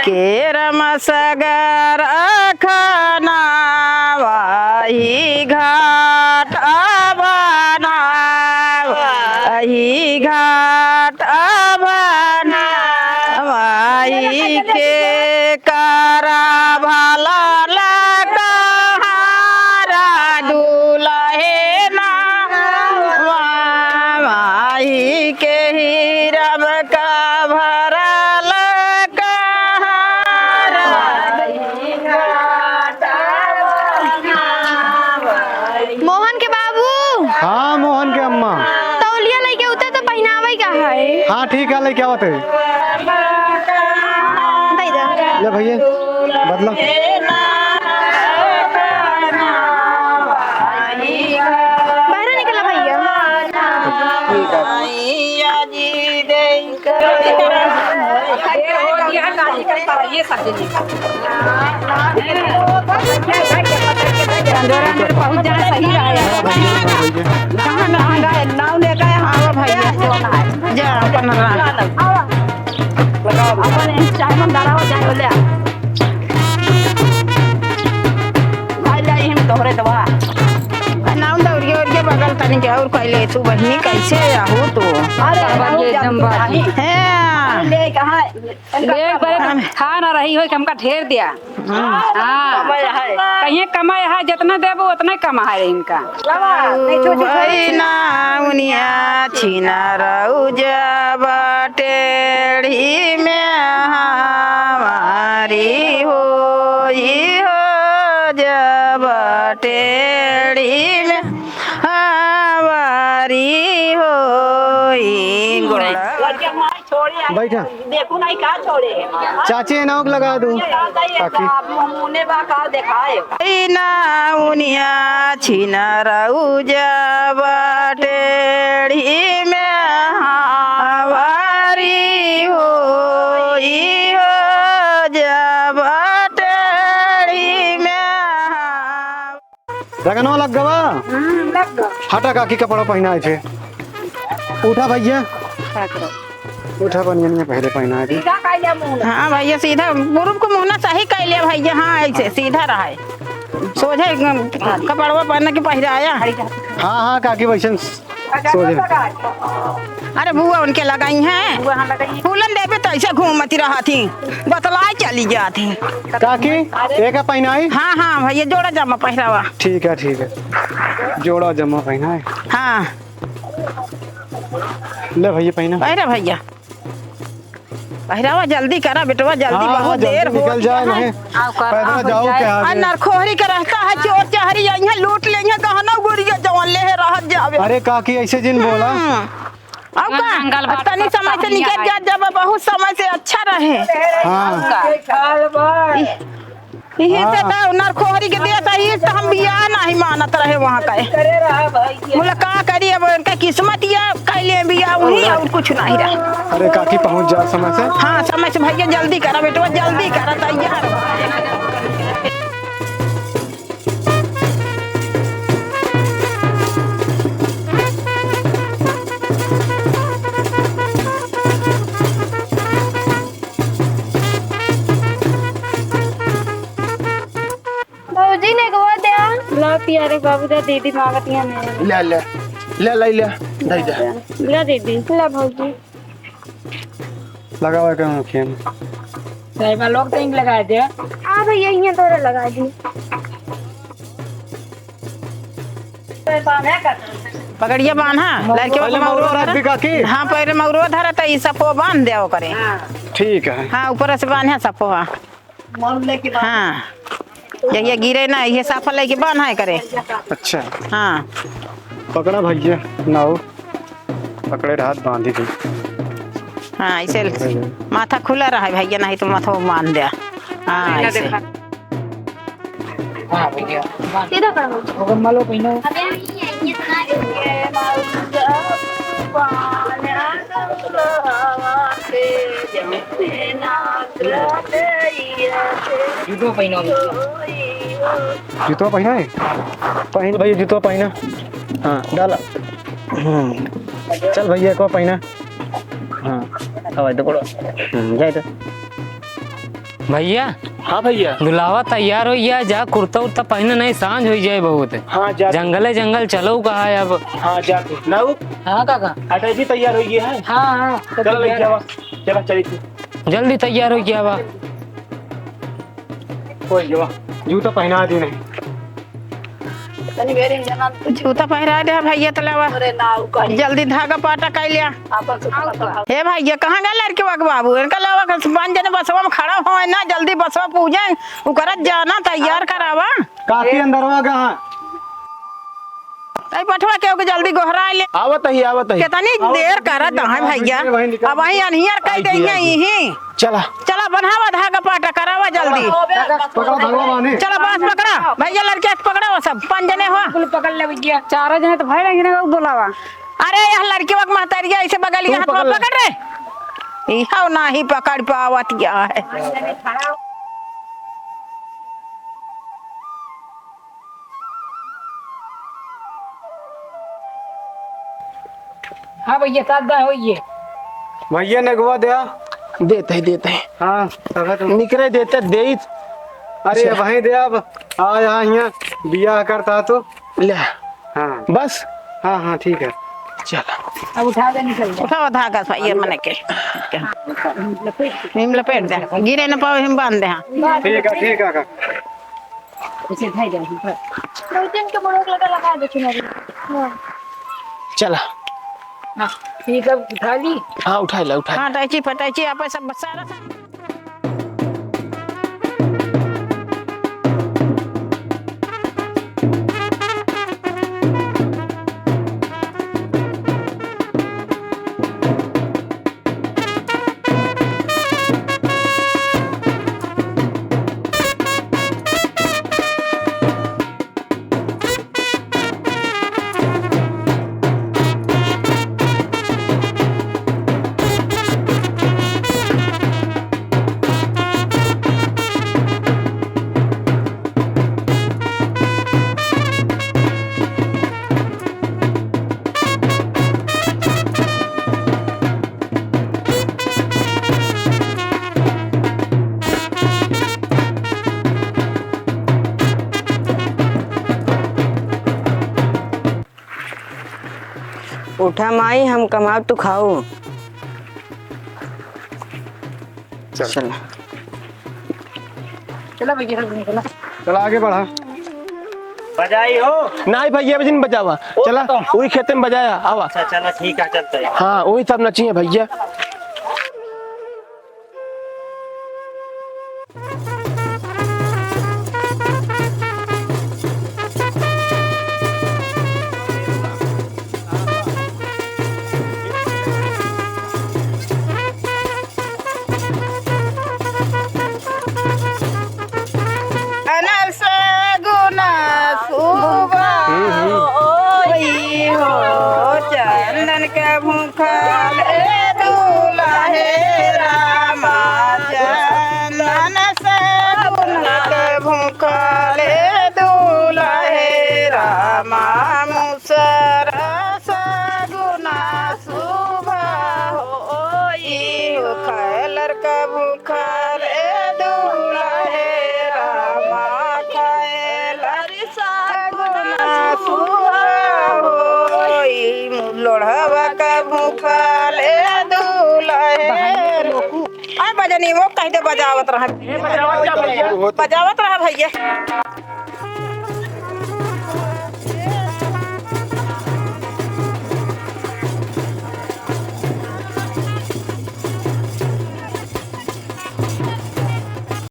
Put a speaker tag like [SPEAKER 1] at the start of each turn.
[SPEAKER 1] के रमसगर खना वही घाट बना वही घाट बना वही के करा भला लगा दूल्हे ना वही के ही रब का भरल
[SPEAKER 2] मोहन के बाबू।
[SPEAKER 3] हाँ मोहन के अम्मा।
[SPEAKER 2] तौलिया लेके उतर तो पहनावे का है।
[SPEAKER 3] हाँ ठीक है लेके आवत है।
[SPEAKER 2] दे दो।
[SPEAKER 3] ले भैया बदलो।
[SPEAKER 2] बाहर निकला भैया।
[SPEAKER 1] पहुँच जाना सही रहेगा। कहाँ नाव ले गए? हाँ भैया जा अपन अपन दारा हो जाए बोले भाई लाई हम तोहरे दवा नाव दौड़िए और के बगल तनी के और कहले तू बहनी कैसे आहू तू? अरे एकदम बात है ले कहां ले बड़े खा ना रही हो कि हमका ढेर दिया। हां कहीं कमाए है जितना देबो उतना कमा है इनका भाई ना उनिया छीना रहू जब टेढ़ी में हमारी हो जब टेढ़ी में हमारी हो
[SPEAKER 3] बैठा
[SPEAKER 1] देखो नहीं का छोड़े
[SPEAKER 3] चाची नाव लगा दूं
[SPEAKER 1] ना उनिया छीना रहू जब टेढ़ी में हमारी हो जब टेढ़ी में
[SPEAKER 3] लगनवा लग गवा। हटा काकी कपड़ा पहना है। उठा भैया उठा बनिया पहले पहना है।
[SPEAKER 1] हाँ भैया सीधा गुरु को मुहना सही कह लिया भैया। हाँ ऐसे सीधा रहा है सोझे कपड़वा पहन के पहराया।
[SPEAKER 3] हाँ हाँ काकी वैसे सोझे।
[SPEAKER 1] अरे बुआ उनके लगाई हैं फूलन देवे तो ऐसे घूमती रहा थी बतलाए चली जाती
[SPEAKER 3] काकी एक पहनाई।
[SPEAKER 1] हाँ हाँ भैया जोड़ा जामा पहरावा।
[SPEAKER 3] ठीक है जोड़ा जमा पहना है।
[SPEAKER 1] हाँ
[SPEAKER 3] ले भैया पहना
[SPEAKER 1] पहरा भैया पहरावा जल्दी करा बेटवा जल्दी
[SPEAKER 3] हाँ,
[SPEAKER 1] बहुत देर हो
[SPEAKER 3] निकल जाए नहीं पैदल जाओ क्या आगे।
[SPEAKER 1] नरखोहरी का रहता है चोर चहरी यहाँ लूट लेंगे गहना गुड़िया जवान ले रह जावे।
[SPEAKER 3] अरे काकी ऐसे जिन बोला
[SPEAKER 1] अब का तनी समय से निकल जा जब बहुत समय से अच्छा रहे।
[SPEAKER 3] हाँ
[SPEAKER 1] यही से तो नरखोहरी के दिया सही तो हम बियाह नहीं मानत रहे वहाँ का बोला का करी अब उनका किस्मत या कैले बियाह वही और कुछ नहीं रहा।
[SPEAKER 3] अरे काकी पहुँच जा समय से।
[SPEAKER 1] हाँ समय से भैया जल्दी करा बेटवा जल्दी करा तैयार।
[SPEAKER 2] बाबूजी ने गवा दिया ला प्यारे बाबू दा दीदी मांगतियां ने
[SPEAKER 3] ले ले ले ले ले दे दे
[SPEAKER 2] ला दीदी ला बाबूजी
[SPEAKER 3] लगा हुआ क्या मुखियन
[SPEAKER 1] साइबा लोग तो लगा दे।
[SPEAKER 2] आ भैया यहां तोरे लगा दी।
[SPEAKER 1] पकड़िया बांधा लड़के
[SPEAKER 3] पहले मौरो रख दी काकी।
[SPEAKER 1] हाँ पहले मौरो धरा तो ये सपो बांध दे करे।
[SPEAKER 3] ठीक है।
[SPEAKER 1] हाँ ऊपर से बांधे सपो। हाँ ये गिरे ना ये साफा लेके बांधा करे।
[SPEAKER 3] अच्छा
[SPEAKER 1] हाँ
[SPEAKER 3] पकड़ा भैया नाव पकड़े हाथ बांधी थी।
[SPEAKER 1] हाँ ऐसे माथा खुला रहा है भैया नहीं तो माथा बांध दिया। हाँ ऐसे
[SPEAKER 2] सीधा करो
[SPEAKER 1] malo पहिनो जूतो पहिनो
[SPEAKER 3] जूतो पहना है पहन भैया जूतो पहना हाँ डाला चल भैया को पहना हाँ हवा तो पड़ो जाए तो
[SPEAKER 4] भैया
[SPEAKER 5] हाँ भैया।
[SPEAKER 4] दुलावा तैयार हो गया, जा कुर्ता उर्ता पहने नहीं सांझ हो जाए बहुत।
[SPEAKER 5] हाँ जा।
[SPEAKER 4] जंगल चलो कहा है अब।
[SPEAKER 5] हाँ जाते ना।
[SPEAKER 4] हाँ काका
[SPEAKER 5] अटैच भी तैयार हो गया है।
[SPEAKER 4] हाँ हाँ
[SPEAKER 5] चलो लग जावा। चला चली
[SPEAKER 4] जल्दी तैयार हो गया बा।
[SPEAKER 3] कोई जवा जूता पहना दी नहीं।
[SPEAKER 1] जूता पहरा दे भैया तलावा। जल्दी धागा पाटा कर लिया। हे भैया कहाँ गए लड़के वक बाबू इनका लावा 5 जने बसवा में खड़ा हो ना, जल्दी बसवा पूजे उकरत जाना तैयार करावा।
[SPEAKER 3] काकी अंदरवा कहाँ?
[SPEAKER 1] आई पठवा के जल्दी गोहरा ले।
[SPEAKER 5] आवत ही
[SPEAKER 1] कितनी देर करत है भैया, अब वही अनहियर कह देंगे यही।
[SPEAKER 5] चला
[SPEAKER 1] चला बनावा धागा पाटा करावा जल्दी।
[SPEAKER 3] पकड़ो धागा बांधे।
[SPEAKER 1] चला बस पकड़ा भैया, लड़के पकड़ा वो सब 5 जने हो।
[SPEAKER 4] पकड़ ले भैया, 4 जने तो भाई रहेंगे ना बुलावा।
[SPEAKER 1] अरे यह लड़की वक्त महतारिया ऐसे बगल हाथ में पकड़ रे, इहा ना ही पकड़ पावत क्या है।
[SPEAKER 4] हाँ भैया सादा हो ये
[SPEAKER 3] भैया ने गुआ दिया।
[SPEAKER 5] देते है।
[SPEAKER 3] हाँ
[SPEAKER 5] निकरे देते दे।
[SPEAKER 3] अरे वहीं दे अब आ यहाँ बिया करता तो
[SPEAKER 5] ले
[SPEAKER 3] हाँ
[SPEAKER 5] बस।
[SPEAKER 3] हाँ ठीक है।
[SPEAKER 5] चला
[SPEAKER 4] अब उठा दे निकल जा।
[SPEAKER 1] उठाओ धागा भैया मने के हिम लपेट दे, गिरे न पाओ हिम बांध दे। हाँ
[SPEAKER 3] ठीक है
[SPEAKER 4] उसे भाई जा।
[SPEAKER 2] बहुजन के बड़ों लगा दे चुनारी।
[SPEAKER 5] चला।
[SPEAKER 4] हाँ ठीक है उठा ली।
[SPEAKER 5] हाँ उठा ले उठा।
[SPEAKER 1] हाँ टैची फटैची आप सब सारा
[SPEAKER 6] उठा माई हम कमाओ तू खाओ।
[SPEAKER 3] चल
[SPEAKER 4] चला भैया चला।
[SPEAKER 3] चला आगे बढ़ा।
[SPEAKER 5] बजाई हो नहीं भैया बजन बजावा। चला वही खेते में बजाया आवा।
[SPEAKER 7] अच्छा चलो ठीक है चलते हैं।
[SPEAKER 5] हाँ वही सब नचिए भैया।
[SPEAKER 1] अनर से गुना सुबह होई हो, चंदन के भूखल ए दुल्हे रामा। चंदन से गुना के भूखल ए दुल्हे रामा। मुसर से गुना सुबह होई हो, खैलर के भूखल ए दुल्हे रामा। खैलर से गुना सुबह होई, लोढ़वा के भूखल ए दुल्हे। आ बजनी वो कह दे बजावत रहा, बजावत रहा भैया।